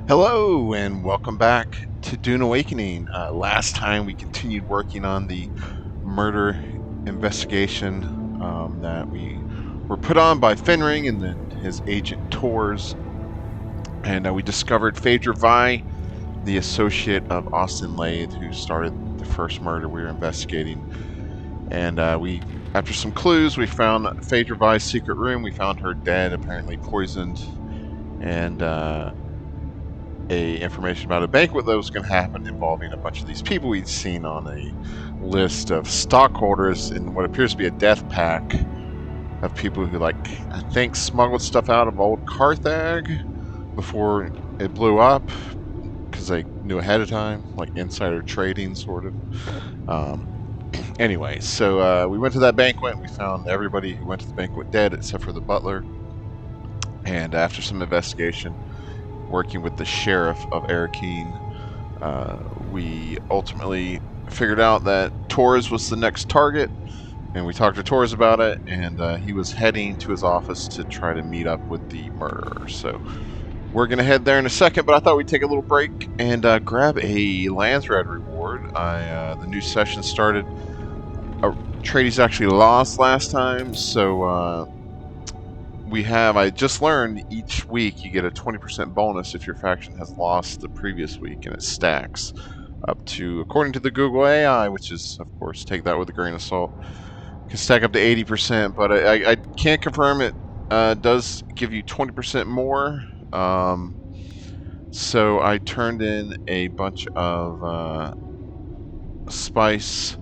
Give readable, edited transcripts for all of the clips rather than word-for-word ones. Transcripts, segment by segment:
Hello and welcome back to Dune Awakening. Last time we continued working on the murder investigation that we were put on by Fenring and then his agent Tors, and we discovered Phaedra Vi, the associate of Austin Lathe, who started the first murder we were investigating. And after some clues, we found Phaedra Vi's secret room. We found her dead, apparently poisoned, and information about a banquet that was going to happen involving a bunch of these people we'd seen on a list of stockholders in what appears to be a death pack of people who, I think, smuggled stuff out of old Carthage before it blew up because they knew ahead of time, like insider trading, sort of. Anyway, so we went to that banquet and we found everybody who went to the banquet dead except for the butler. And after some investigation, working with the sheriff of Arrakeen, we ultimately figured out that Torres was the next target, and we talked to Torres about it, and he was heading to his office to try to meet up with the murderer. So we're going to head there in a second, but I thought we'd take a little break and grab a Landsred reward. The new session started. Atreides actually lost last time, so I just learned each week you get a 20% bonus if your faction has lost the previous week, and it stacks up to, according to the Google AI, which is, of course, take that with a grain of salt, can stack up to 80%, but I can't confirm it does give you 20% more. So I turned in a bunch of spice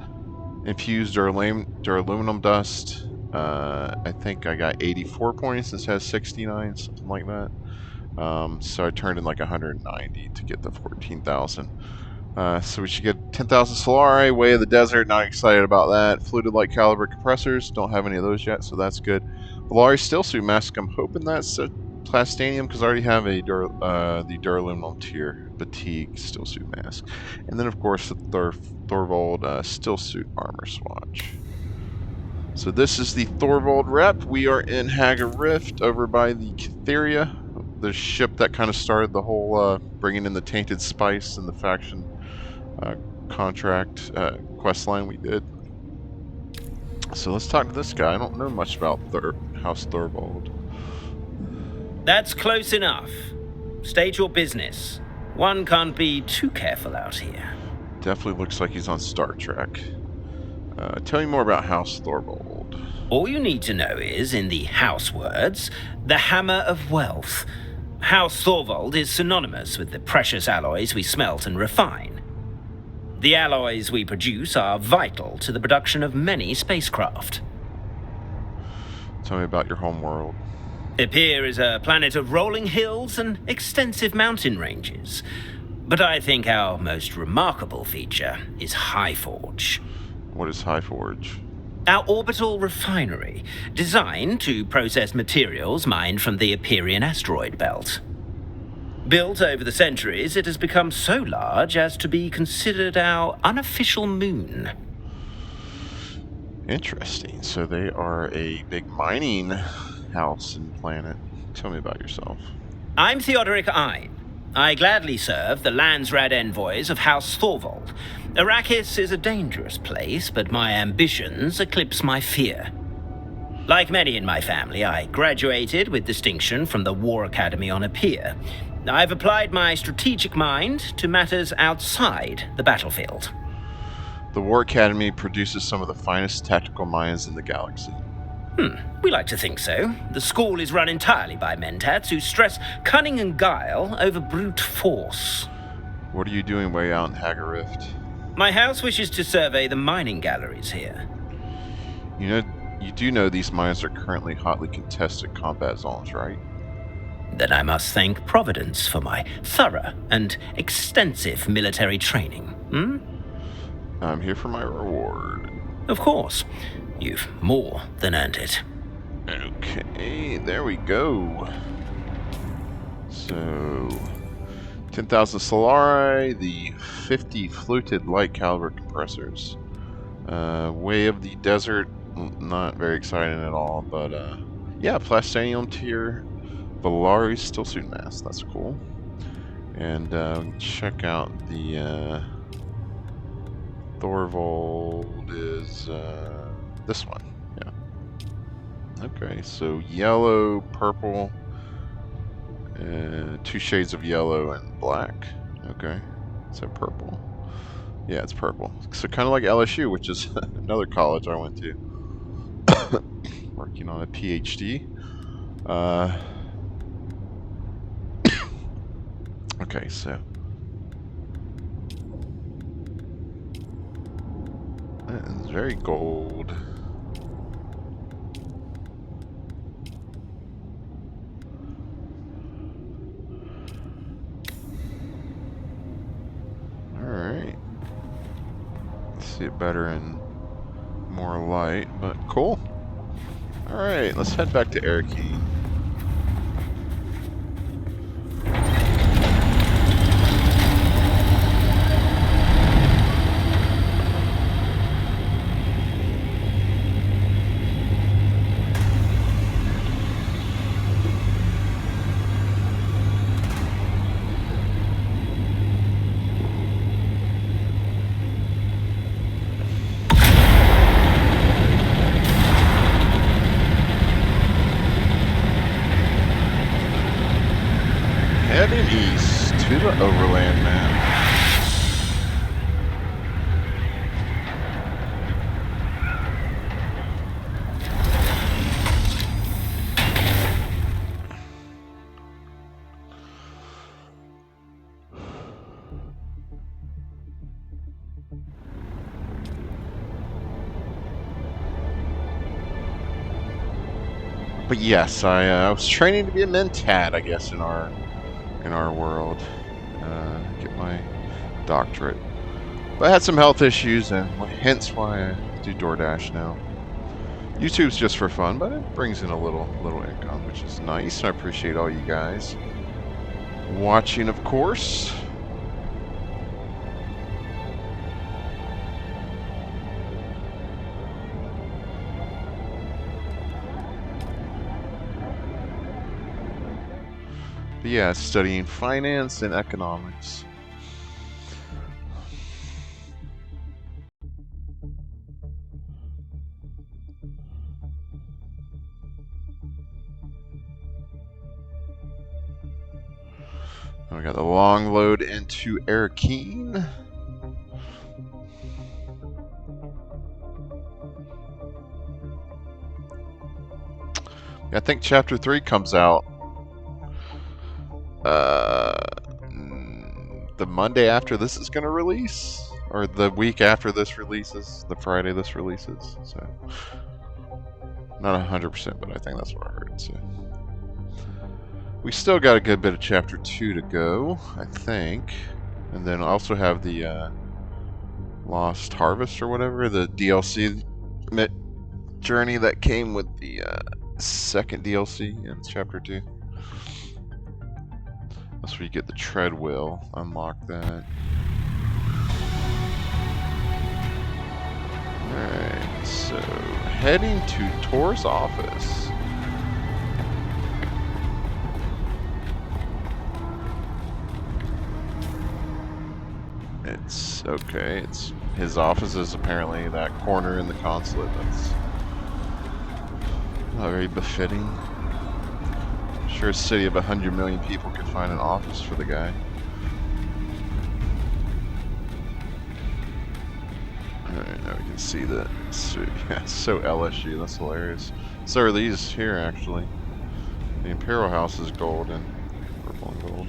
infused duraluminum dust. I think I got 84 points. This has 69, something like that. So I turned in like 190 to get the 14,000. So we should get 10,000 Solari, Way of the Desert, not excited about that. Fluted light caliber compressors, don't have any of those yet, so that's good. Valari Stillsuit Mask, I'm hoping that's a Plastanium, because I already have the Duraluminum tier Fatigue Stillsuit Mask. And then, of course, the Thorvald Stillsuit Armor Swatch. So this is the Thorvald rep. We are in Haga Rift over by the Cytheria, the ship that kind of started the whole bringing in the tainted spice and the faction contract quest line we did. So let's talk to this guy. I don't know much about House Thorvald. That's close enough. State your business. One can't be too careful out here. Definitely looks like he's on Star Trek. Tell me more about House Thorvald. All you need to know is, in the house words, the hammer of wealth. House Thorvald is synonymous with the precious alloys we smelt and refine. The alloys we produce are vital to the production of many spacecraft. Tell me about your home world. Epir is a planet of rolling hills and extensive mountain ranges. But I think our most remarkable feature is Highforge. What is Highforge? Our orbital refinery, designed to process materials mined from the Epirian asteroid belt. Built over the centuries, it has become so large as to be considered our unofficial moon. Interesting. So they are a big mining house and planet. Tell me about yourself. I'm Theodoric Ein. I gladly serve the Landsrad envoys of House Thorvald. Arrakis is a dangerous place, but my ambitions eclipse my fear. Like many in my family, I graduated with distinction from the War Academy on Epir. I've applied my strategic mind to matters outside the battlefield. The War Academy produces some of the finest tactical minds in the galaxy. We like to think so. The school is run entirely by mentats who stress cunning and guile over brute force. What are you doing way out in Haga Rift? My house wishes to survey the mining galleries here. You do know these mines are currently hotly contested combat zones, right? Then I must thank Providence for my thorough and extensive military training. I'm here for my reward. Of course. You've more than earned it. Okay, there we go. So, 10,000 Solari, the 50 fluted light caliber compressors. Way of the Desert, not very exciting at all, but yeah, Plastanium tier Valari Stillsuit Mask, that's cool. And check out the Thorvald is this one. Yeah. Okay, so yellow, purple, 2 shades of yellow and black. Okay, so purple. Yeah, it's purple. So kind of like LSU, which is another college I went to, working on a PhD. Okay, so that is very gold. Alright. See it better in more light, but cool. Alright, let's head back to Arrakeen. Heading east to the overland map. But yes, I was training to be a mentat, I guess, in our world. Get my doctorate. But I had some health issues, and hence why I do DoorDash now. YouTube's just for fun, but it brings in a little income, which is nice. I appreciate all you guys watching, of course. But yeah, studying finance and economics. We got the long load into Arrakeen. I think Chapter 3 comes out the Monday after this is going to release, or the week after this releases, the Friday this releases. So not 100%, but I think that's what I heard. So we still got a good bit of Chapter 2 to go, I think, and then also have the Lost Harvest or whatever, the DLC journey that came with the second DLC in Chapter 2. That's where you get the treadwheel. Unlock that. Alright, so heading to Tor's office. It's okay. It's his office is apparently that corner in the consulate. That's not very befitting. I'm sure a city of 100 million people could find an office for the guy. Alright, now we can see that. So, yeah, so LSU. That's hilarious. So are these here, actually. The Imperial House is gold and purple and gold.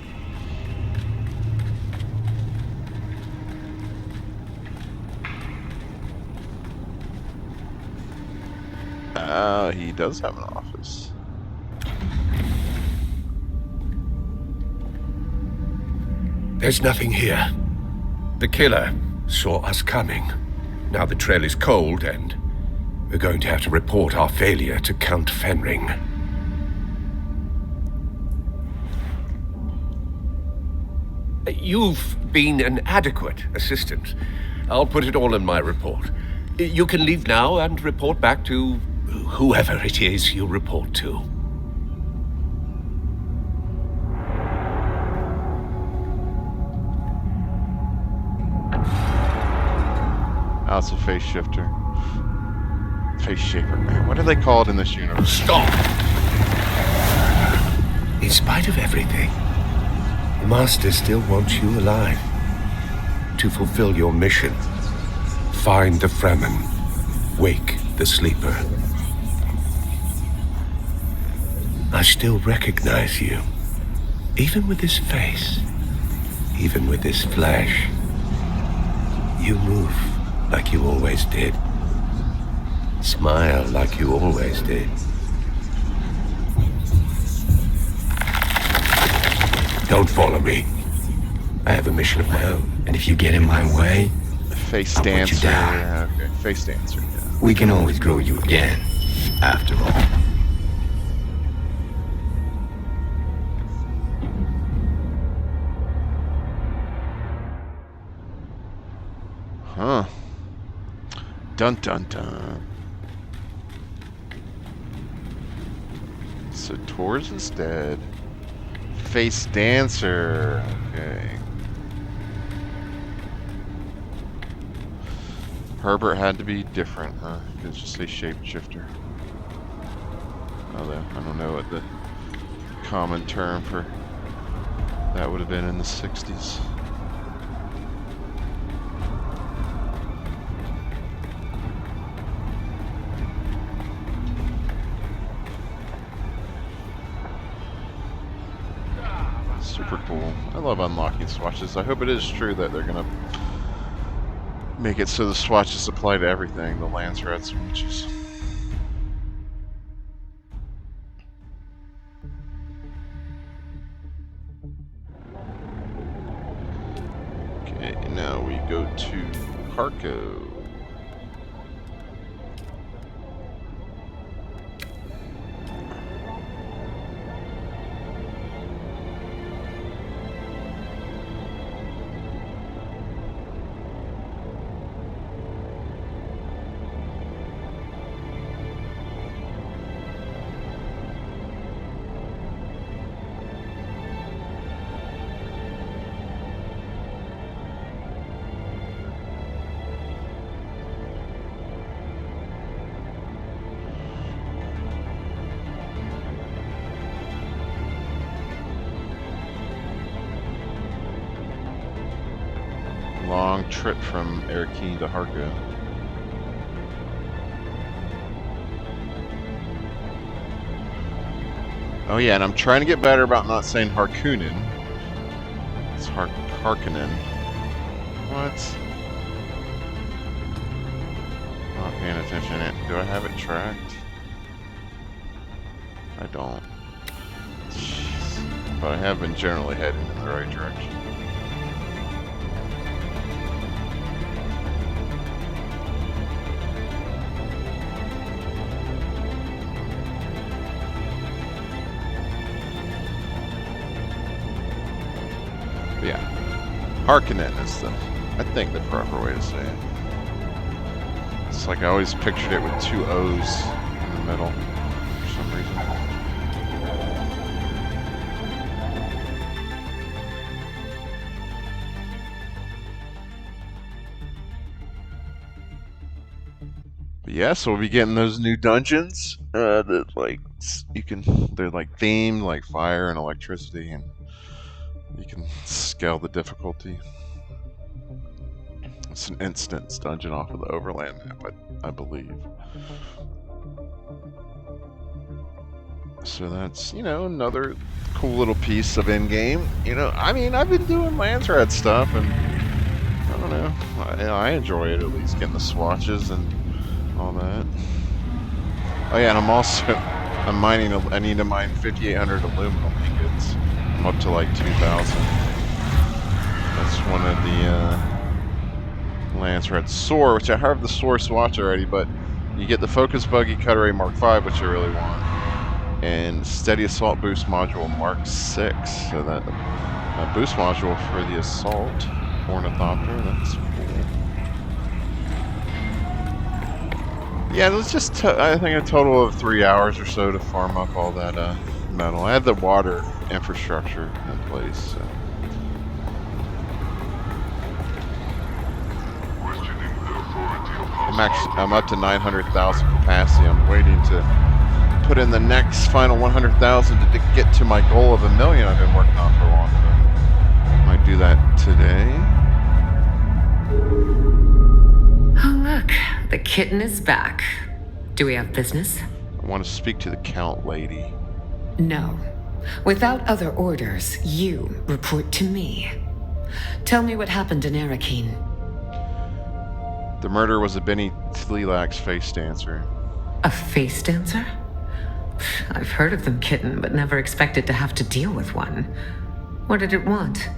He does have an office. There's nothing here. The killer saw us coming. Now the trail is cold, and we're going to have to report our failure to Count Fenring. You've been an adequate assistant. I'll put it all in my report. You can leave now and report back to whoever it is you report to. Oh, it's a face shifter. Face shaper. What do they call it in this universe? Stop! In spite of everything, the Master still wants you alive. To fulfill your mission. Find the Fremen. Wake the sleeper. I still recognize you. Even with this face. Even with this flesh. You move like you always did. Smile like you always did. Don't follow me. I have a mission of my own. And if you get in my way, Face I'll put you dancer. down. Yeah, okay. Face dancer. Yeah. we can always grow you again, after all. Huh. Dun dun dun. So Tor's is dead. Face dancer. Okay. Herbert had to be different, huh? You could just say shapeshifter. Although I don't know what the common term for that would have been in the 60s. Super cool. I love unlocking swatches. I hope it is true that they're gonna make it so the swatches apply to everything, the Lance Red swatches. Okay, now we go to Harco. Long trip from Arrakeen to Harco. Oh yeah, and I'm trying to get better about not saying Harkonnen. It's Harkonnen. What? Not paying attention. Do I have it tracked? I don't. Jeez. But I have been generally heading in the right direction. Yeah, Harkonnen is I think the proper way to say it. It's like I always pictured it with two O's in the middle for some reason. But yeah, so we'll be getting those new dungeons that like they're like themed like fire and electricity, and you can scale the difficulty. It's an instance dungeon off of the Overland map, I believe. So that's, you know, another cool little piece of in-game. You know, I mean, I've been doing Landsrat stuff, and I don't know. I enjoy it, at least getting the swatches and all that. Oh yeah, and I'm mining. I need to mine 5,800 aluminum ingots. I'm up to like 2,000. That's one of the Lance Red Soar, which I have the Soar swatch already, but you get the Focus Buggy Cutter Mark V, which I really want, and Steady Assault Boost Module Mark 6. So that boost module for the Assault Ornithopter, that's cool. Yeah, it was just, I think, a total of 3 hours or so to farm up all that metal. I had the water infrastructure in place, so. Questioning the authorities. I'm up to 900,000 capacity. I'm waiting to put in the next final 100,000 to get to my goal of 1 million I've been working on for a long time. Might do that today. Oh, look, the kitten is back. Do we have business? I want to speak to the Count lady. No. Without other orders, you report to me. Tell me what happened in Arrakeen. The murder was a Benny Tleelak's face dancer. A face dancer? I've heard of them, kitten, but never expected to have to deal with one. What did it want?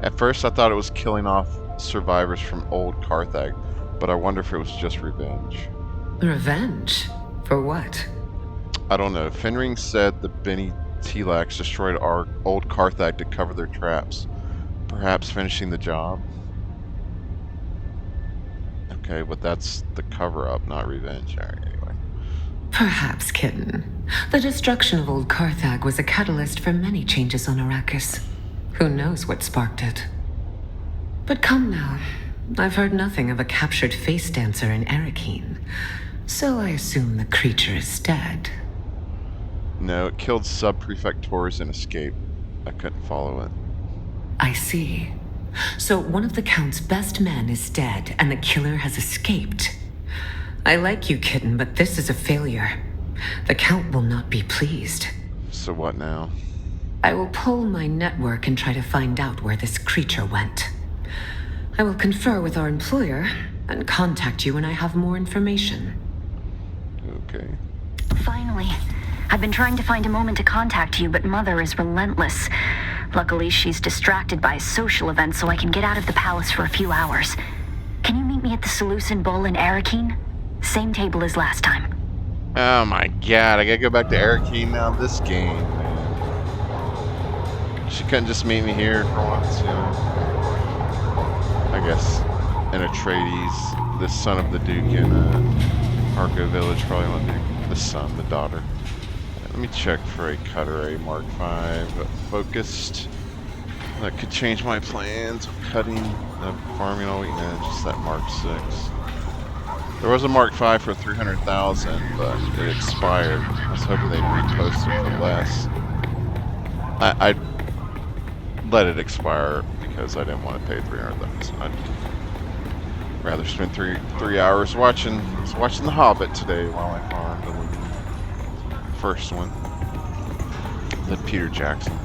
At first, I thought it was killing off survivors from old Carthage, but I wonder if it was just revenge. Revenge? For what? I don't know. Fenring said the Benny Tleelaks destroyed our old Carthage to cover their traps. Perhaps finishing the job? Okay, but that's the cover-up, not revenge. All right, anyway. Perhaps, kitten. The destruction of old Carthage was a catalyst for many changes on Arrakis. Who knows what sparked it? But come now. I've heard nothing of a captured face dancer in Arrakeen, so I assume the creature is dead. No, it killed sub-prefect Torres and escaped. I couldn't follow it. I see. So one of the Count's best men is dead, and the killer has escaped. I like you, kitten, but this is a failure. The Count will not be pleased. So what now? I will pull my network and try to find out where this creature went. I will confer with our employer and contact you when I have more information. Okay. Finally. I've been trying to find a moment to contact you, but Mother is relentless. Luckily, she's distracted by a social event, so I can get out of the palace for a few hours. Can you meet me at the Seleucid Bowl in Arrakeen? Same table as last time. Oh my god, I gotta go back to Arrakeen now. This game, man. She couldn't just meet me here for once, you know? I guess in Atreides, the son of the Duke in Arco Village probably won't be the son, the daughter. Let me check for a Cutter A Mark V focused. That could change my plans of cutting, of farming all week. No, just that Mark 6. There was a Mark V for 300,000, but it expired. I was hoping they'd repost it for less. I'd let it expire because I didn't want to pay 300,000. I'd rather spend three hours watching The Hobbit today while I farmed the first one. Than Peter Jackson.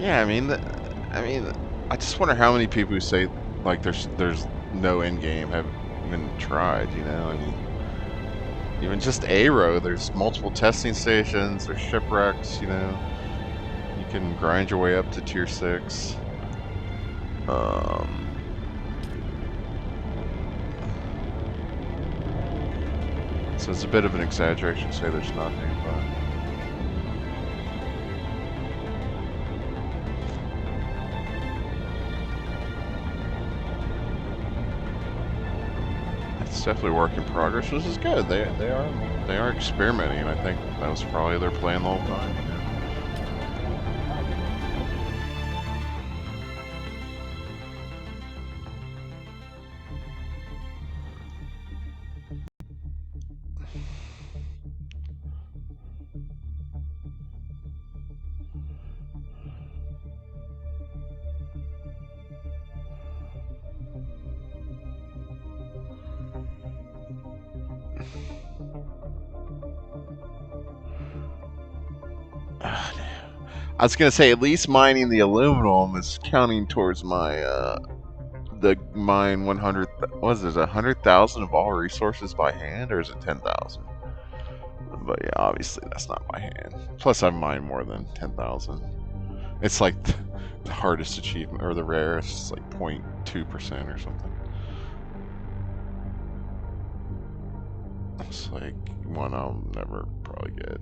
Yeah, I mean, I just wonder how many people who say like there's no end game have even tried. You know, I mean, even just Aero, there's multiple testing stations, there's shipwrecks. You know, you can grind your way up to tier 6. So it's a bit of an exaggeration to say there's nothing, but. It's definitely work in progress, which is good. They are experimenting, and I think that was probably their plan the whole time. You know? I was gonna say at least mining the aluminum is counting towards my the mine 100. Was it 100,000 of all resources by hand, or is it 10,000? But yeah, obviously that's not my hand. Plus I mine more than 10,000. It's like the hardest achievement, or the rarest, it's like 0.2% or something. It's like one I'll never probably get.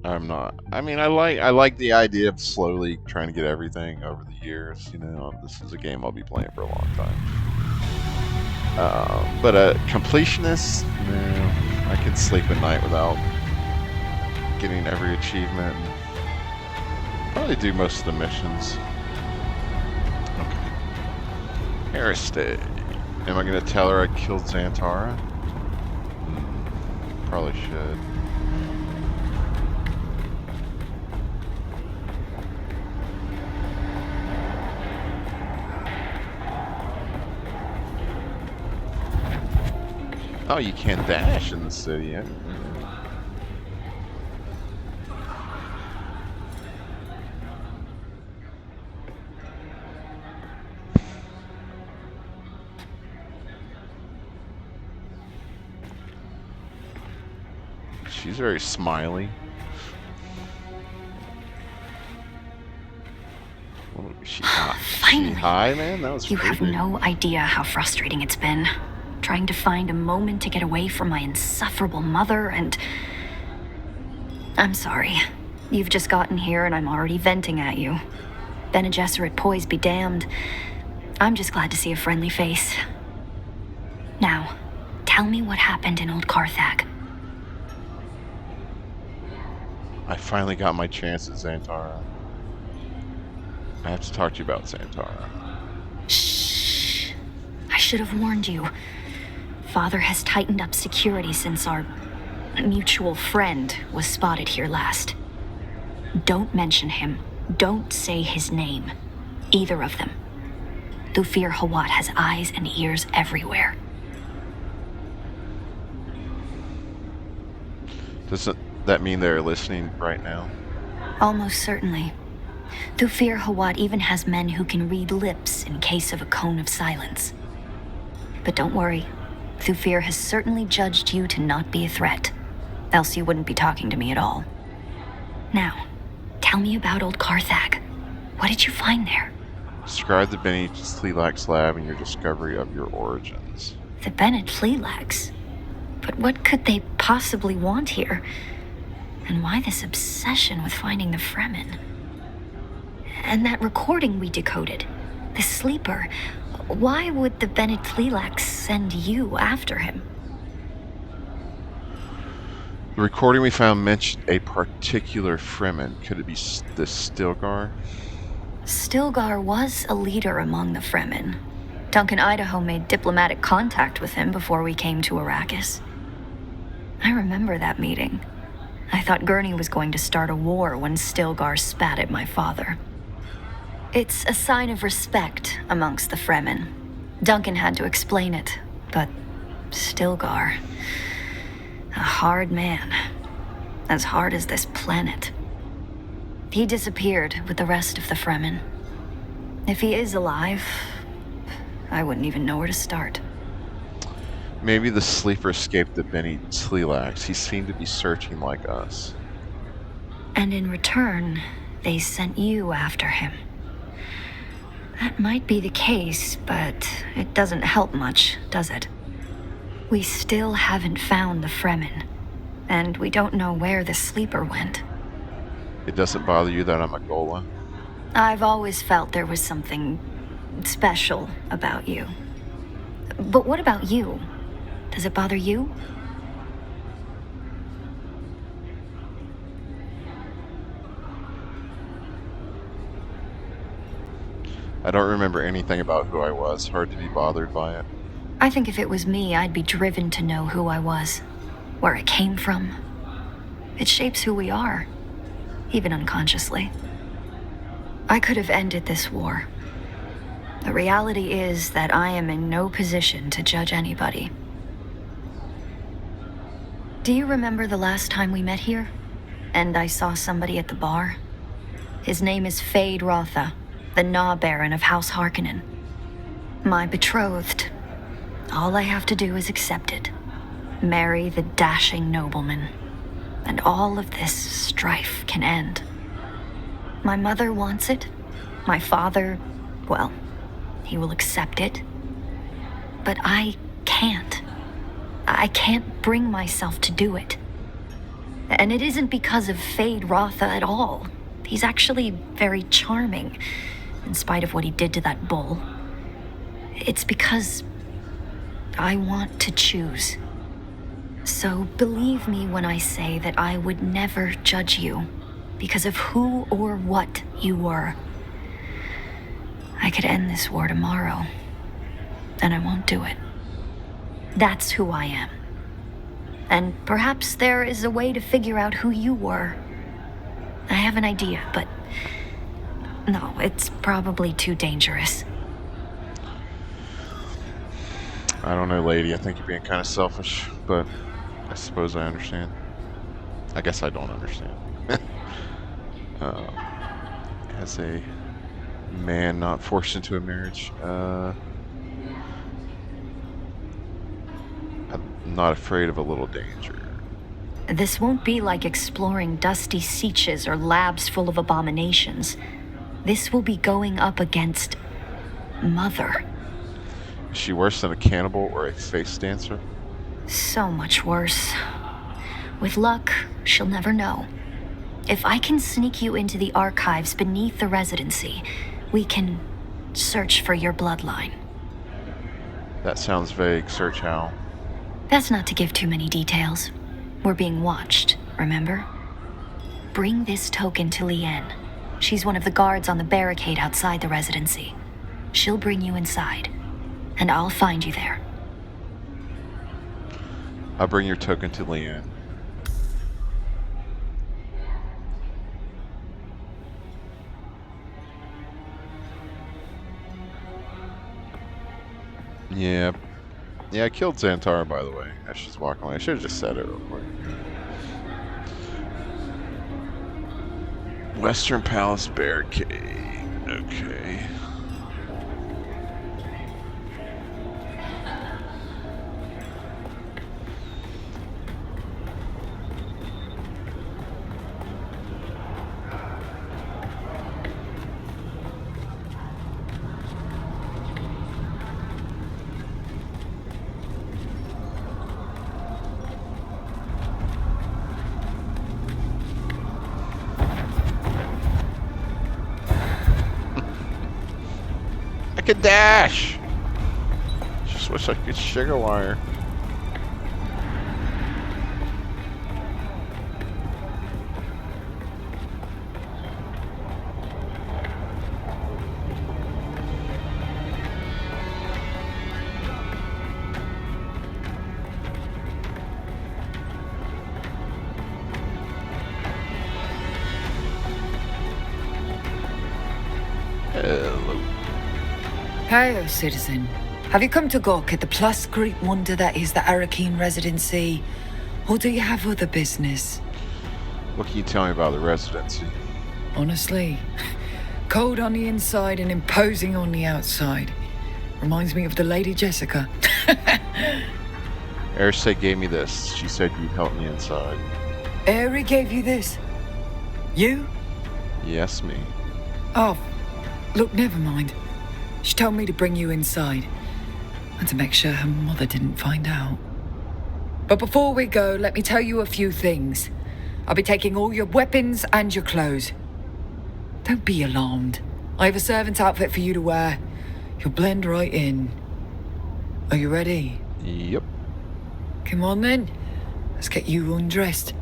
I'm not. I mean, I like the idea of slowly trying to get everything over the years. You know, this is a game I'll be playing for a long time. But a completionist, no, I can sleep at night without getting every achievement. Probably do most of the missions. Okay. Aristide. Am I gonna tell her I killed Xantara? Probably should. Oh, you can't dash in the city, yeah? She's very smiley. Oh, she high. Finally. She high, man? That was You have creepy. no idea how frustrating it's been. Trying to find a moment to get away from my insufferable mother and... I'm sorry. You've just gotten here and I'm already venting at you. Bene Gesserit poise be damned. I'm just glad to see a friendly face. Now, tell me what happened in Old Carthag. I finally got my chance at Xantara. I have to talk to you about Xantara. Shh. I should have warned you. Father has tightened up security since our mutual friend was spotted here last. Don't mention him. Don't say his name. Either of them. Thufir Hawat has eyes and ears everywhere. Doesn't that mean they're listening right now? Almost certainly. Thufir Hawat even has men who can read lips in case of a cone of silence. But don't worry. Thufir has certainly judged you to not be a threat. Else you wouldn't be talking to me at all. Now, tell me about Old Carthag. What did you find there? Describe the Bene Tleilax lab and your discovery of your origins. The Bene Tleilax? But what could they possibly want here? And why this obsession with finding the Fremen? And that recording we decoded, the sleeper, why would the Bene Tleilax send you after him? The recording we found mentioned a particular Fremen. Could it be the Stilgar? Stilgar was a leader among the Fremen. Duncan Idaho made diplomatic contact with him before we came to Arrakis. I remember that meeting. I thought Gurney was going to start a war when Stilgar spat at my father. It's a sign of respect amongst the Fremen. Duncan had to explain it, but Stilgar... a hard man. As hard as this planet. He disappeared with the rest of the Fremen. If he is alive, I wouldn't even know where to start. Maybe the sleeper escaped the Bene Tleilax. He seemed to be searching like us. And in return, they sent you after him. That might be the case, but it doesn't help much, does it? We still haven't found the Fremen, and we don't know where the sleeper went. It doesn't bother you that I'm a Gola? I've always felt there was something special about you. But what about you? Does it bother you? I don't remember anything about who I was. Hard to be bothered by it. I think if it was me, I'd be driven to know who I was, where I came from. It shapes who we are, even unconsciously. I could have ended this war. The reality is that I am in no position to judge anybody. Do you remember the last time we met here? And I saw somebody at the bar? His name is Fade Rotha, the Gnaw Baron of House Harkonnen. My betrothed. All I have to do is accept it. marry the dashing nobleman, and all of this strife can end. My mother wants it. My father, well, he will accept it. But I can't. I can't bring myself to do it. And it isn't because of Fade Rotha at all. He's actually very charming, in spite of what he did to that bull. It's because I want to choose. So believe me when I say that I would never judge you because of who or what you were. I could end this war tomorrow, and I won't do it. That's who I am. And perhaps there is a way to figure out who you were. I have an idea, but no, it's probably too dangerous. I don't know, lady. I think you're being kind of selfish, but I suppose I understand. I guess I don't understand. As a man not forced into a marriage, I'm not afraid of a little danger. This won't be like exploring dusty seaches or labs full of abominations. This will be going up against Mother. Is she worse than a cannibal or a face dancer? So much worse. With luck, she'll never know. If I can sneak you into the archives beneath the residency, we can search for your bloodline. That sounds vague. Search how? That's not to give too many details. We're being watched, remember? Bring this token to Liane. She's one of the guards on the barricade outside the residency. She'll bring you inside, and I'll find you there. I'll bring your token to Liane. Yeah. Yeah, I killed Xantar, by the way. As she's walking away. I should have just said it real quick. Western Palace Barricade. Okay. I can dash! Just wish I could sugar wire. Hello. Hail, citizen. Have you come to gawk at the plus great wonder that is the Arrakeen residency? Or do you have other business? What can you tell me about the residency? Honestly, cold on the inside and imposing on the outside. Reminds me of the Lady Jessica. Airsa gave me this. She said you'd help me inside. Aerie gave you this? You? Yes, me. Oh, look, never mind. She told me to bring you inside. And to make sure her mother didn't find out. But before we go, let me tell you a few things. I'll be taking all your weapons and your clothes. Don't be alarmed. I have a servant's outfit for you to wear. You'll blend right in. Are you ready? Yep. Come on then. Let's get you undressed.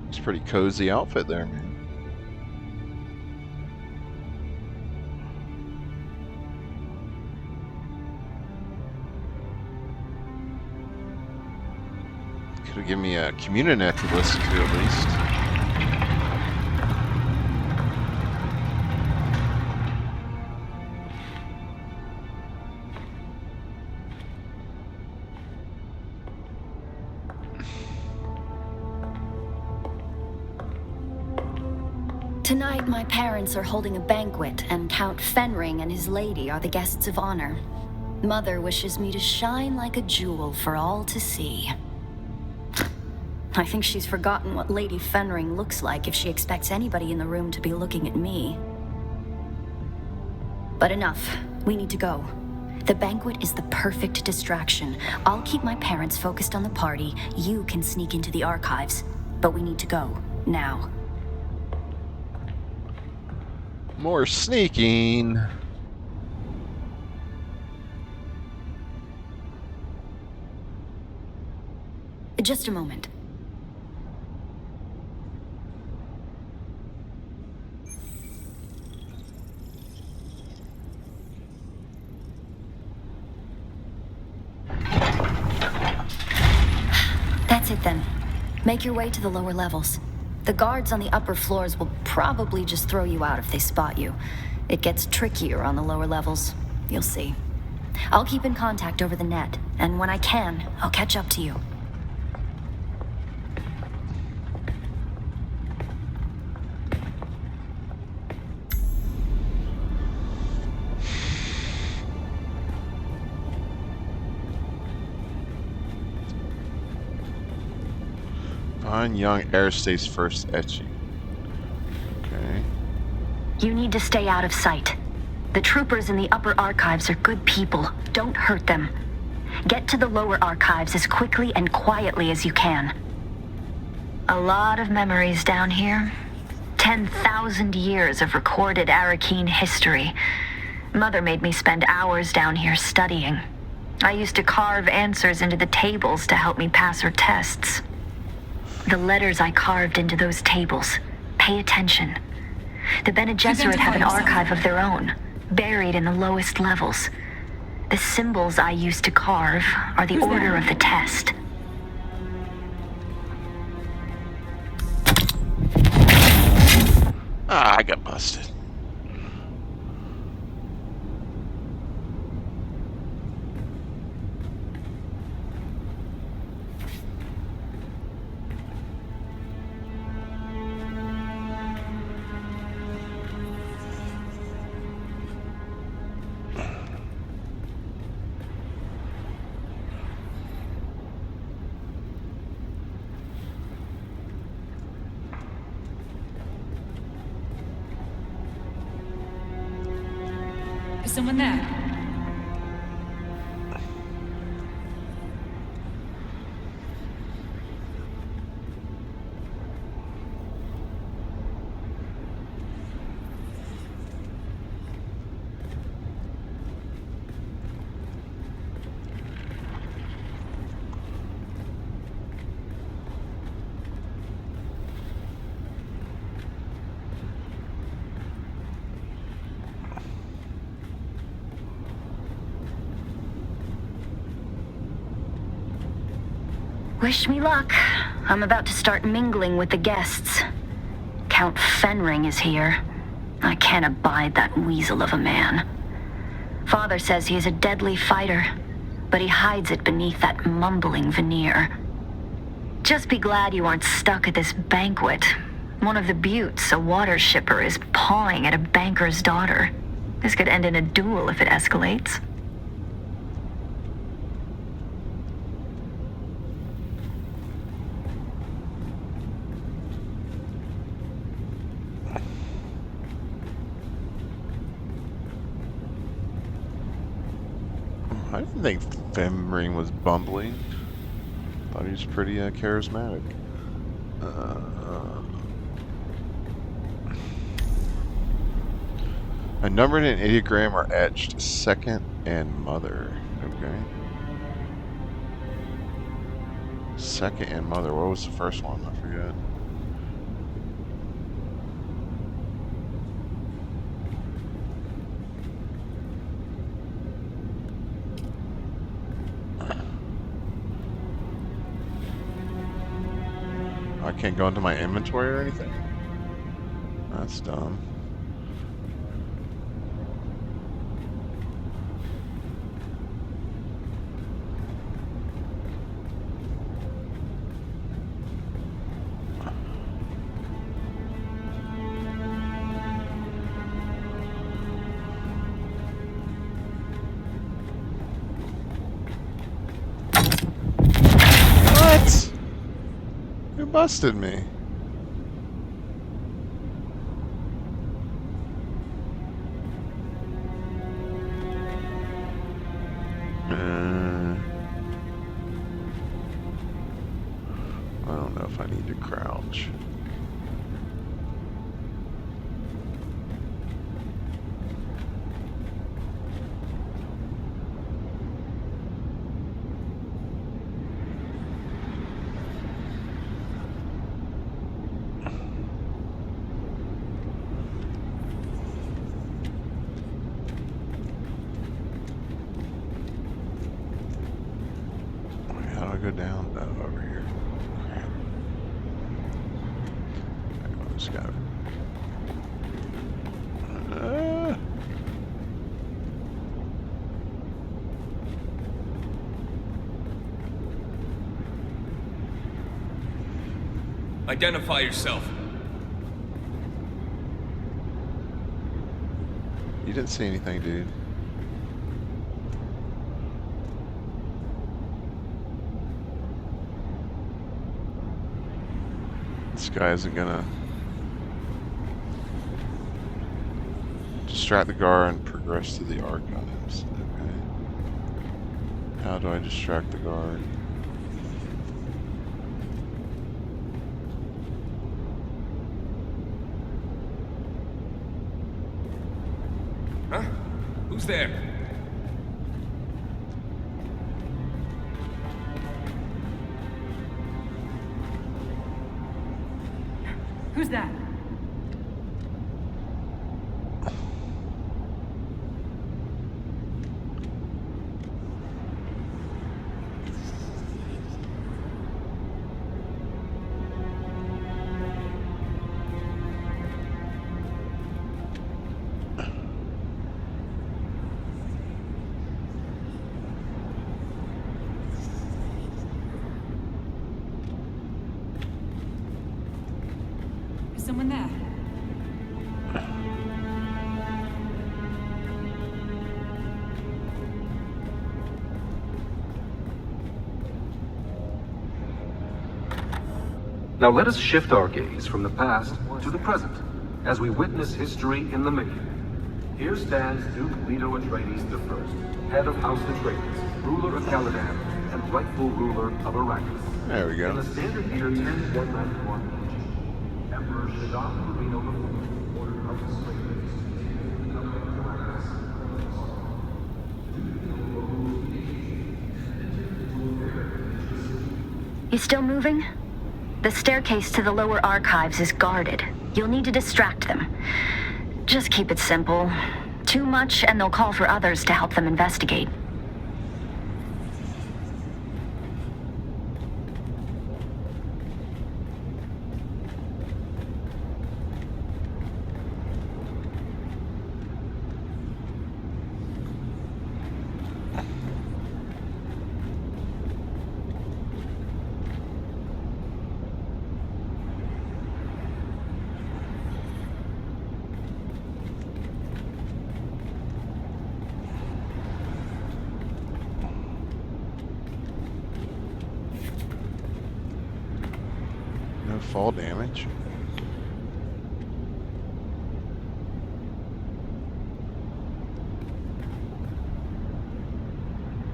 It's a pretty cozy outfit there, man. Could have given me a community to listen to at least. Tonight, my parents are holding a banquet, and Count Fenring and his lady are the guests of honor. Mother wishes me to shine like a jewel for all to see. I think she's forgotten what Lady Fenring looks like if she expects anybody in the room to be looking at me. But enough. We need to go. The banquet is the perfect distraction. I'll keep my parents focused on the party. You can sneak into the archives. But we need to go. Now. More sneaking. Just a moment. That's it then. Make your way to the lower levels. The guards on the upper floors will probably just throw you out if they spot you. It gets trickier on the lower levels. You'll see. I'll keep in contact over the net, and when I can, I'll catch up to you. Find young Aristay's first etching. Okay. You need to stay out of sight. The troopers in the upper archives are good people. Don't hurt them. Get to the lower archives as quickly and quietly as you can. A lot of memories down here. 10,000 years of recorded Arrakeen history. Mother made me spend hours down here studying. I used to carve answers into the tables to help me pass her tests. The letters I carved into those tables. Pay attention. The Bene Gesserit have an archive of their own, buried in the lowest levels. The symbols I used to carve are the order of the test. Ah, I got busted. Is someone there? Wish me luck. I'm about to start mingling with the guests. Count Fenring is here. I can't abide that weasel of a man. Father says he is a deadly fighter, but he hides it beneath that mumbling veneer. Just be glad you aren't stuck at this banquet. One of the buttes, a water shipper, is pawing at a banker's daughter. This could end in a duel if it escalates. I didn't think Fenring was bumbling. Thought he was pretty charismatic. A number and an ideogram are etched. Second and mother. Okay. Second and mother. What was the first one? I forget. Can't go into my inventory or anything? That's dumb. What? Who busted me? I don't know if I need to crouch. How do I go down? Oh, over here. Crap. I just got Identify yourself. You didn't see anything, dude. This guy isn't gonna distract the guard and progress to the archives. Okay. How do I distract the guard? Huh? Who's there? Who's that? Is someone there? Now let us shift our gaze from the past to the present, as we witness history in the making. Here stands Duke Leto Atreides I, head of House Atreides, ruler of Caladan, and rightful ruler of Arrakis. There we go. In the standard year 10191 BG, Emperor Shaddam Reno IV ordered House Atreides to become Arrakis. You still moving? The staircase to the lower archives is guarded. You'll need to distract them. Just keep it simple. Too much, and they'll call for others to help them investigate. No fall damage.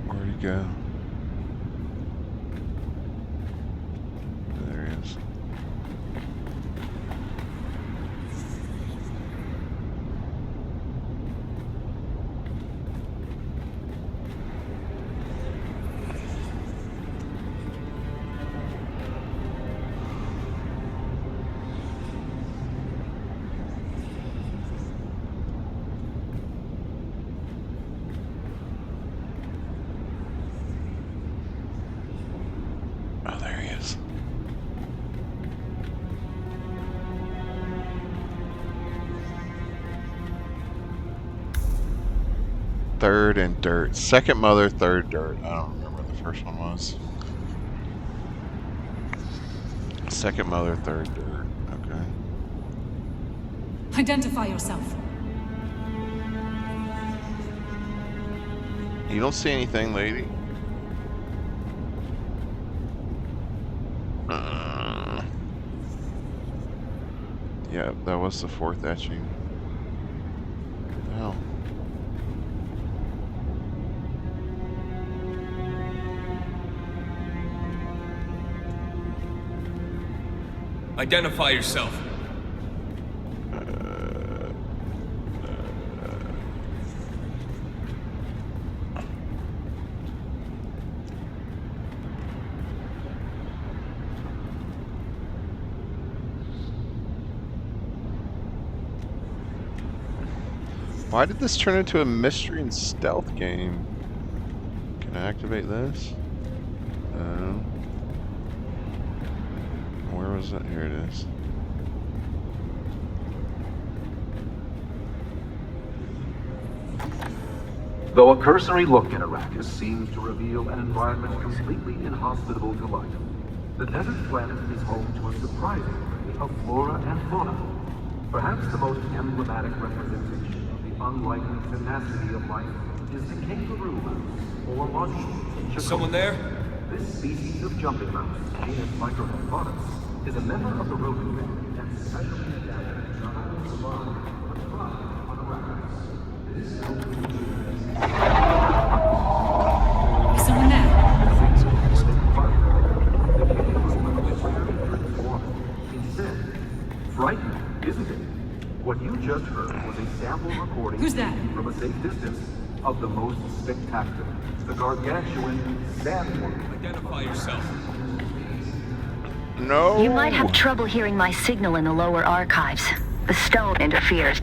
Where'd he go? There he is. Third and dirt. Second mother, third dirt. I don't remember what the first one was. Second mother, third dirt. Okay. Identify yourself. You don't see anything, lady? Yeah, that was the fourth etching. What the hell? Identify yourself. Why did this turn into a mystery and stealth game? Can I activate this? Where was it? Here it is. Though a cursory look at Arrakis seems to reveal an environment completely inhospitable to life, the desert planet is home to a surprising array of flora and fauna. Perhaps the most emblematic representation of the unlikely tenacity of life is the kangaroo mouse, or monkey. Someone there? This species of jumping mouse, genus Micropodus, is a member of the rodent family and specially adapted to not only survive, but thrive on Arrakis. This Is someone there? Instead, frightened, isn't it? What you just heard was a sample recording Who's that? from a safe distance of the most spectacular, the gargantuan sandworm. Identify yourself. No. You might have trouble hearing my signal in the lower archives. The stone interferes.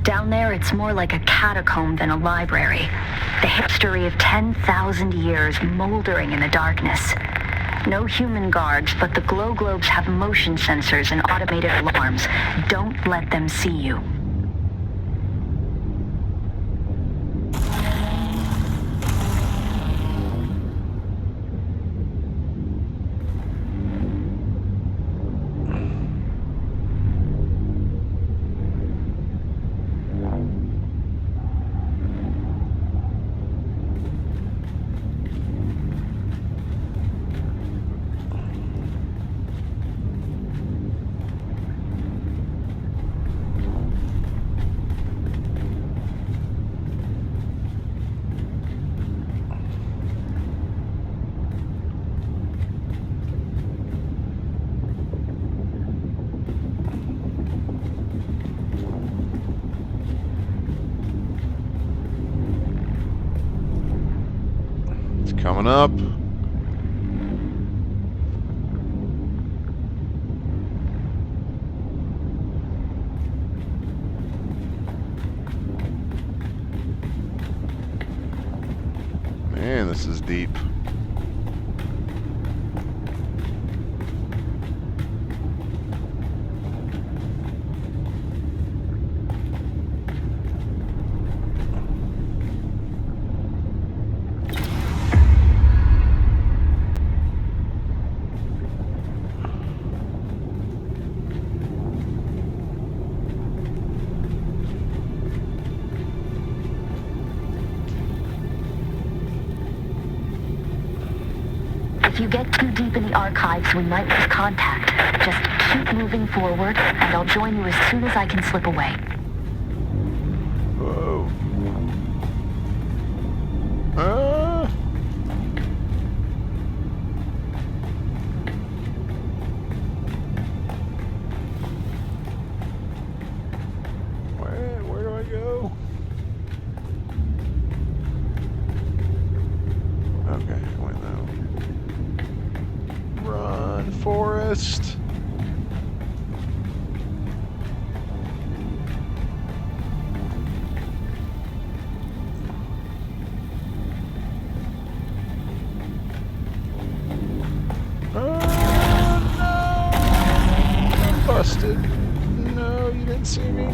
Down there, it's more like a catacomb than a library. The history of 10,000 years moldering in the darkness. No human guards, but the glow globes have motion sensors and automated alarms. Don't let them see you. Coming up. Man, this is deep. If you get too deep in the archives, we might lose contact. Just keep moving forward, and I'll join you as soon as I can slip away. Whoa. Where do I go? Okay, I went that way. Run, Forrest. Busted. No, you didn't see me.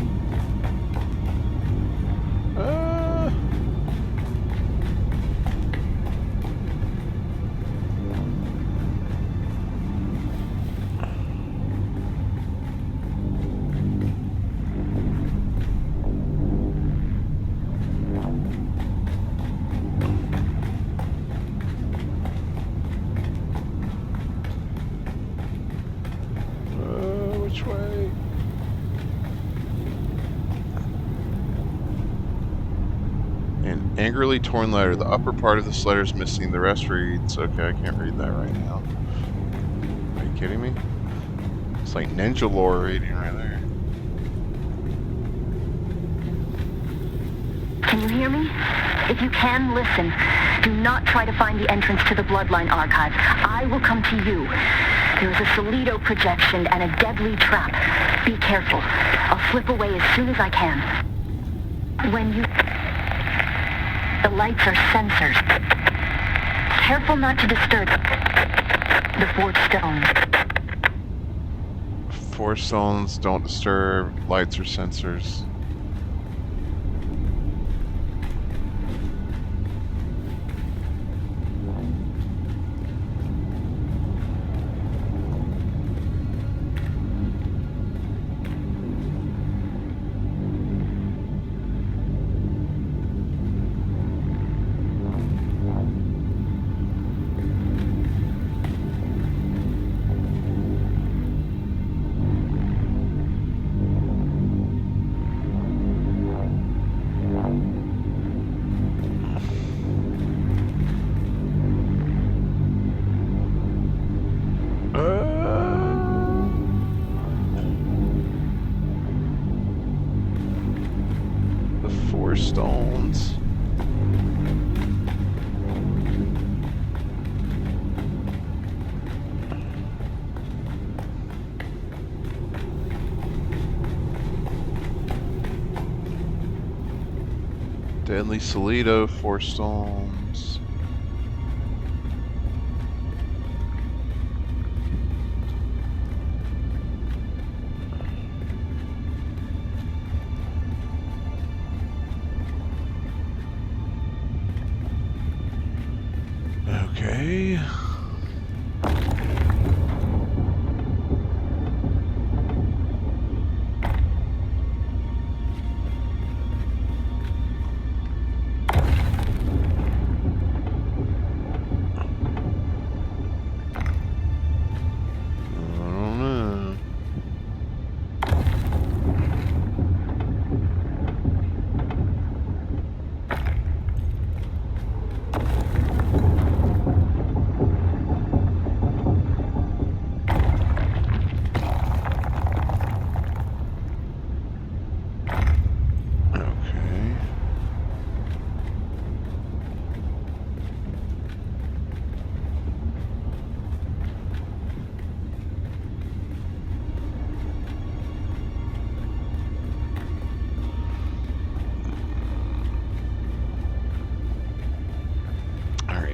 An angrily torn letter. The upper part of this letter is missing. The rest reads. Okay, I can't read that right now. Are you kidding me? It's like ninja lore reading right there. Can you hear me? If you can, listen. Do not try to find the entrance to the Bloodline archive. I will come to you. There is a Solido projection and a deadly trap. Be careful. I'll slip away as soon as I can. When you... The lights are sensors. Careful not to disturb the Forge Stones. Force stones don't disturb. Lights are sensors. Stones. Deadly Solido, 4 stones. Okay.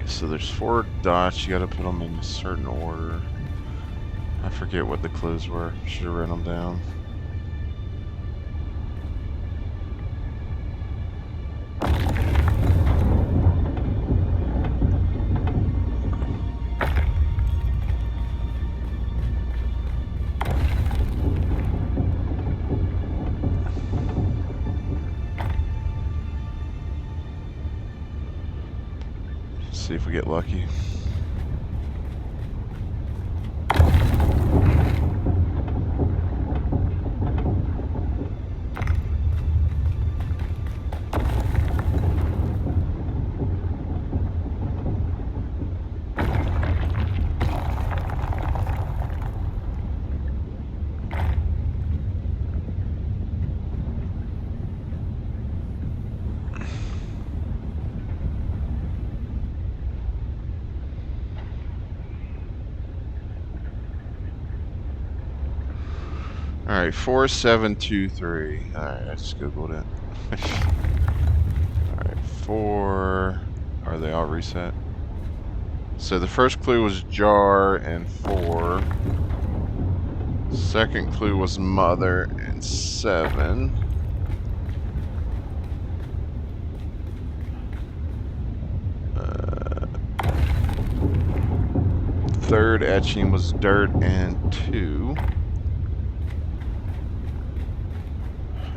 So there's 4 dots, you gotta put them in a certain order. I forget what the clues were, should have written them down. See if we get lucky. Alright, 4723. Alright, I just googled it. Alright, 4. Are they all reset? So the first clue was jar and 4. Second clue was mother and 7. Third etching was dirt and 2.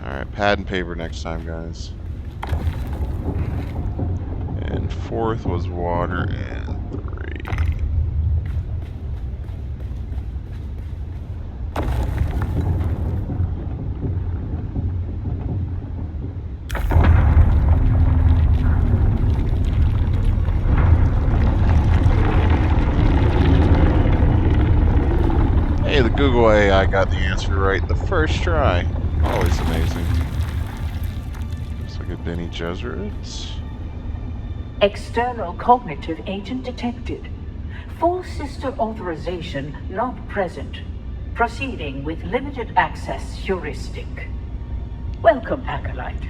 Alright, pad and paper next time, guys. And fourth was water and 3. Google AI got the answer right the first try. Always amazing. Looks like a Bene Gesserit. External cognitive agent detected. Full sister authorization not present. Proceeding with limited access heuristic. Welcome, Acolyte,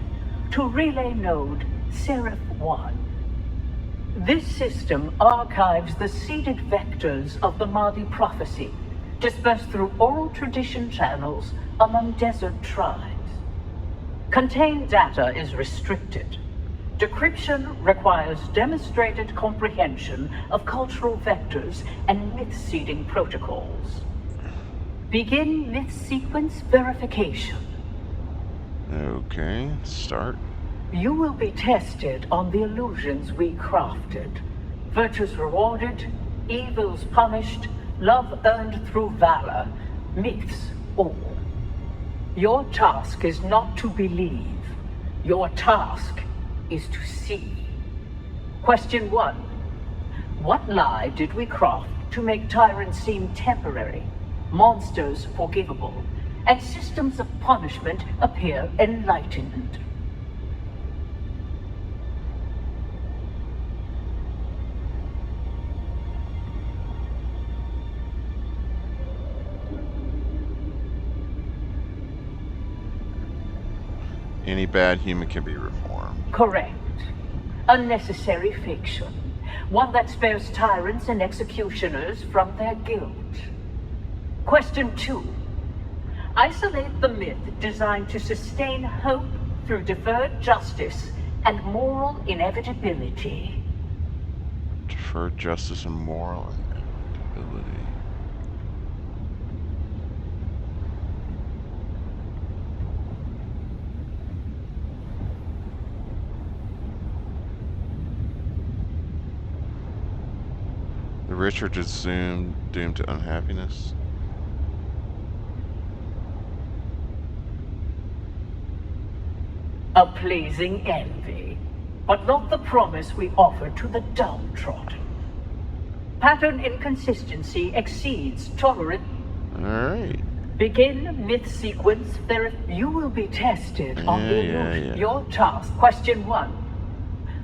to Relay Node Seraph 1. This system archives the seeded vectors of the Mahdi prophecy, dispersed through oral tradition channels among desert tribes. Contained data is restricted. Decryption requires demonstrated comprehension of cultural vectors and myth-seeding protocols. Begin myth sequence verification. Okay, start. You will be tested on the illusions we crafted. Virtues rewarded, evils punished, love earned through valor, myths all. Your task is not to believe. Your task is to see. Question 1. What lie did we craft to make tyrants seem temporary, monsters forgivable, and systems of punishment appear enlightened? Any bad human can be reformed. Correct. Unnecessary fiction. One that spares tyrants and executioners from their guilt. Question 2. Isolate the myth designed to sustain hope through deferred justice and moral inevitability. Deferred justice and moral inevitability. The rich are just doomed to unhappiness. A pleasing envy, but not the promise we offer to the downtrodden. Pattern inconsistency exceeds tolerant. Alright. Begin myth sequence. You will be tested on the illusion. Yeah. Your task. Question 1.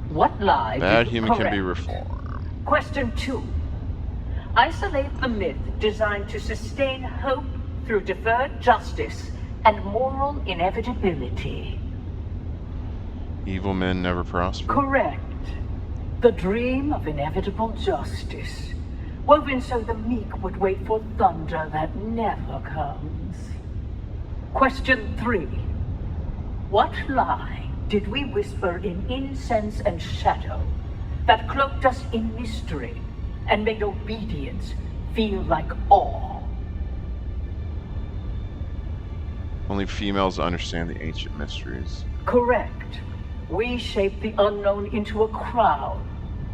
What lie Bad did you human correct? can be reformed. Question 2. Isolate the myth designed to sustain hope through deferred justice and moral inevitability. Evil men never prosper. Correct. The dream of inevitable justice, woven so the meek would wait for thunder that never comes. Question 3. What lie did we whisper in incense and shadow that cloaked us in mystery and made obedience feel like awe? Only females understand the ancient mysteries. Correct. We shaped the unknown into a crowd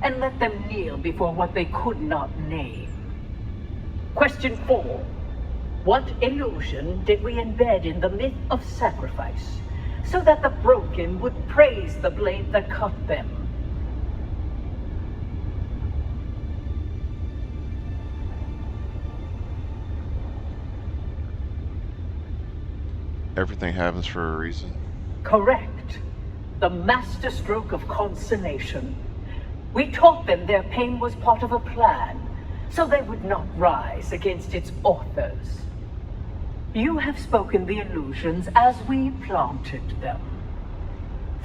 and let them kneel before what they could not name. Question 4. What illusion did we embed in the myth of sacrifice so that the broken would praise the blade that cut them? Everything happens for a reason. Correct. The masterstroke of consummation. We taught them their pain was part of a plan, so they would not rise against its authors. You have spoken the illusions as we planted them.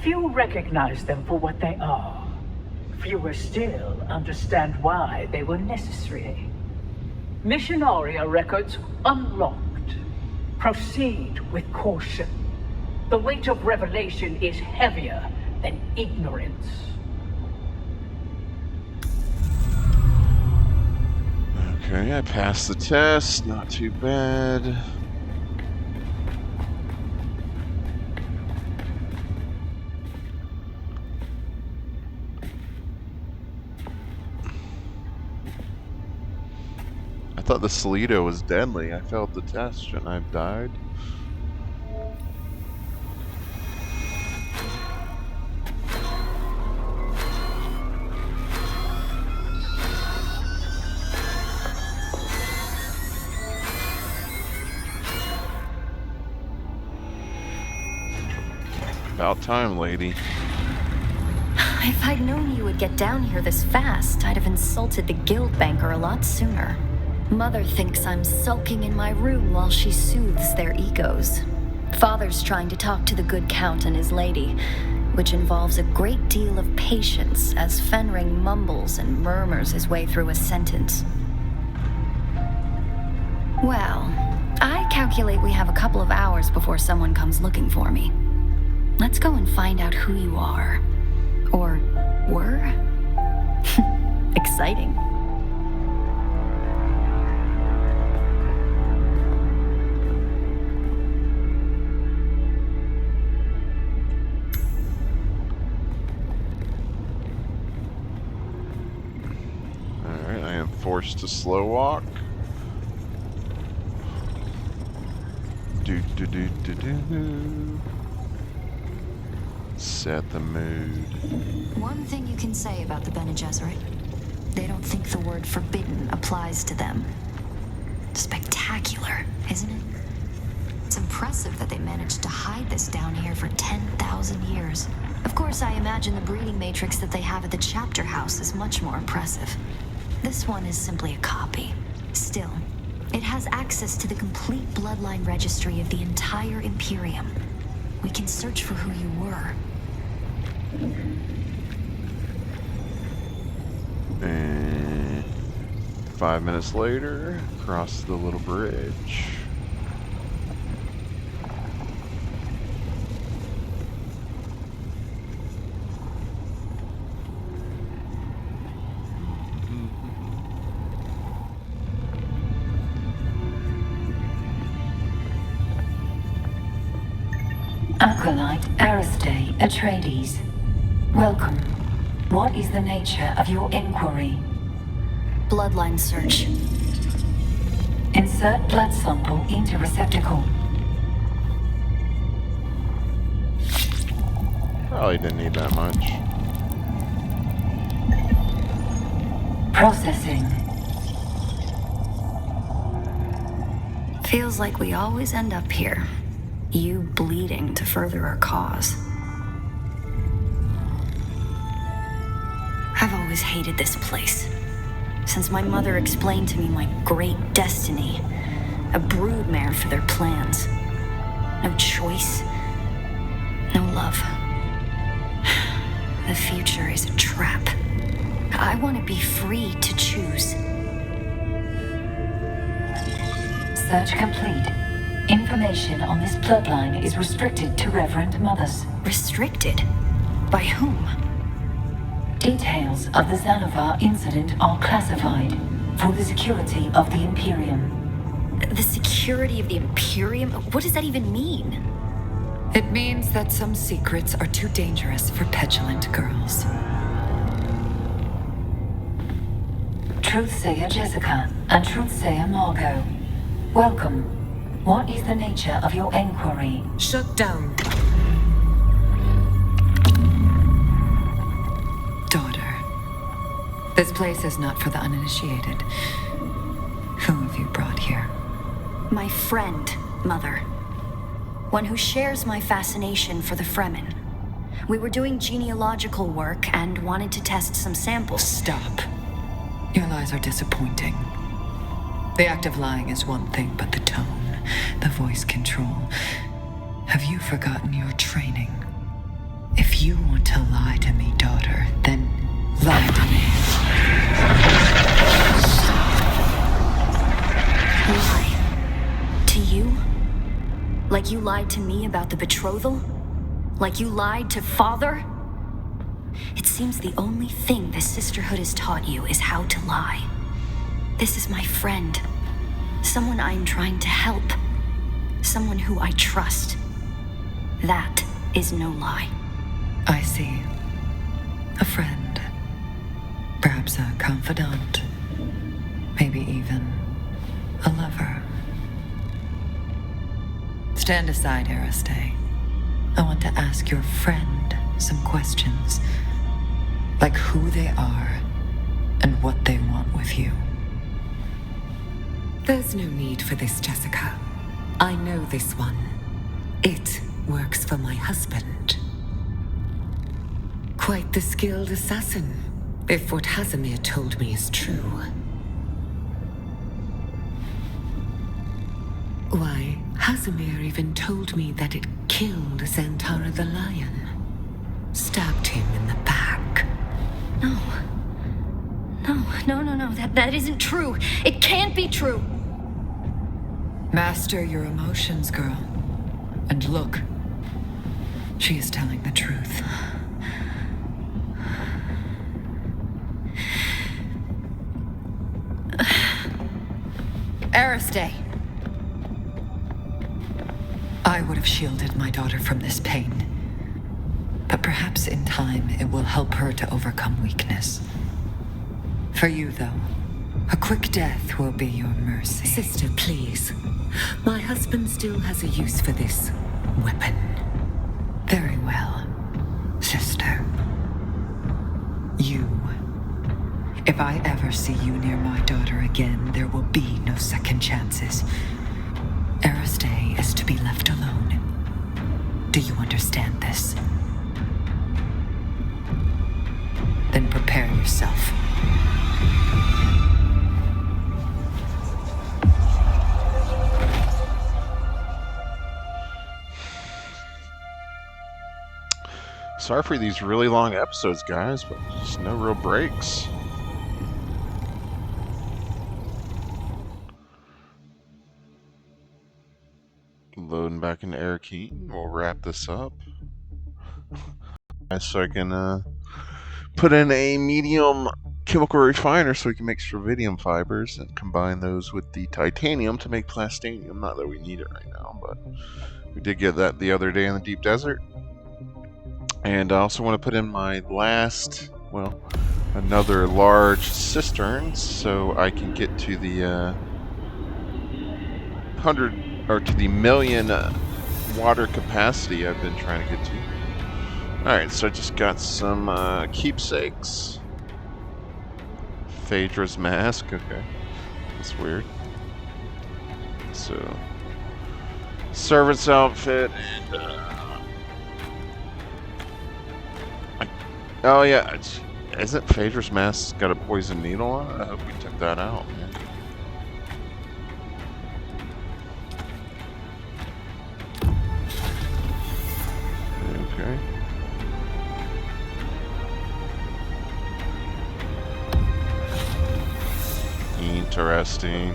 Few recognize them for what they are. Fewer still understand why they were necessary. Missionaria records unlocked. Proceed with caution. The weight of revelation is heavier than ignorance. Okay, I passed the test. Not too bad. I thought the Salido was deadly. I failed the test. Shouldn't I have died? About time, lady. If I'd known you would get down here this fast, I'd have insulted the guild banker a lot sooner. Mother thinks I'm sulking in my room while she soothes their egos. Father's trying to talk to the good count and his lady, which involves a great deal of patience as Fenring mumbles and murmurs his way through a sentence. Well, I calculate we have a couple of hours before someone comes looking for me. Let's go and find out who you are. Or were? Exciting. Alright, I am forced to slow walk. Do. Set the mood. One thing you can say about the Bene Gesserit, they don't think the word forbidden applies to them. Spectacular, isn't it? It's impressive that they managed to hide this down here for 10,000 years. Of course, I imagine the breeding matrix that they have at the chapter house is much more impressive. This one is simply a copy. Still, it has access to the complete bloodline registry of the entire Imperium. We can search for who you were. And 5 minutes later, across the little bridge. Acolyte Aristide Atreides. Welcome. What is the nature of your inquiry? Bloodline search. Insert blood sample into receptacle. Probably didn't need that much. Processing. Feels like we always end up here. You bleeding to further our cause. I've always hated this place. Since my mother explained to me my great destiny. A broodmare for their plans. No choice. No love. The future is a trap. I want to be free to choose. Search complete. Information on this bloodline is restricted to Reverend Mothers. Restricted? By whom? Details of the Xanavar incident are classified for the security of the Imperium. The security of the Imperium? What does that even mean? It means that some secrets are too dangerous for petulant girls. Truthsayer Jessica and Truthsayer Margot. Welcome. What is the nature of your inquiry? Shut down. Daughter, this place is not for the uninitiated. Who have you brought here? My friend, Mother. One who shares my fascination for the Fremen. We were doing genealogical work and wanted to test some samples. Stop. Your lies are disappointing. The act of lying is one thing, but the tone, the voice control. Have you forgotten your training? If you want to lie to me, daughter, then lie to me. Lie? To you? Like you lied to me about the betrothal? Like you lied to Father? It seems the only thing the sisterhood has taught you is how to lie. This is my friend. Someone I'm trying to help. Someone who I trust. That is no lie. I see. A friend. Perhaps a confidant. Maybe even a lover. Stand aside, Aristide. I want to ask your friend some questions. Like who they are and what they want with you. There's no need for this, Jessica. I know this one. It works for my husband. Quite the skilled assassin, if what Hazimir told me is true. Why, Hazimir even told me that it killed Xantara the lion. Stabbed him in the back. No. No. That isn't true. It can't be true. Master your emotions, girl. And look, she is telling the truth. Aristay. I would have shielded my daughter from this pain. But perhaps in time it will help her to overcome weakness. For you, though, a quick death will be your mercy. Sister, please. My husband still has a use for this weapon. Very well, sister. You. If I ever see you near my daughter again, there will be no second chances. Aristay is to be left alone. Do you understand this? Then prepare yourself. Sorry for these really long episodes, guys, but just no real breaks. Loading back into Arrakeen. We'll wrap this up. So I can put in a medium chemical refiner so we can make strontium fibers and combine those with the titanium to make plastanium. Not that we need it right now, but we did get that the other day in the deep desert. And I also want to put in my last, well, another large cistern so I can get to the 1,000,000 water capacity I've been trying to get to. Alright, so I just got some keepsakes. Phaedra's mask, okay. That's weird. So, servant's outfit and oh yeah, isn't Phaedra's mask got a poison needle on it? I hope we took that out, man. Okay. Interesting.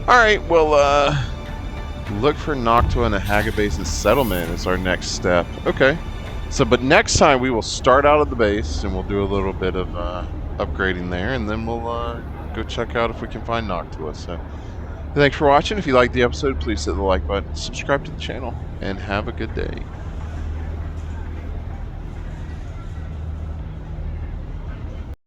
Alright, well, look for Noctua and the Hagabase's settlement as our next step. Okay. So, but next time we will start out at the base and we'll do a little bit of upgrading there, and then we'll go check out if we can find Noctua. So, thanks for watching. If you liked the episode, please hit the like button, subscribe to the channel, and have a good day.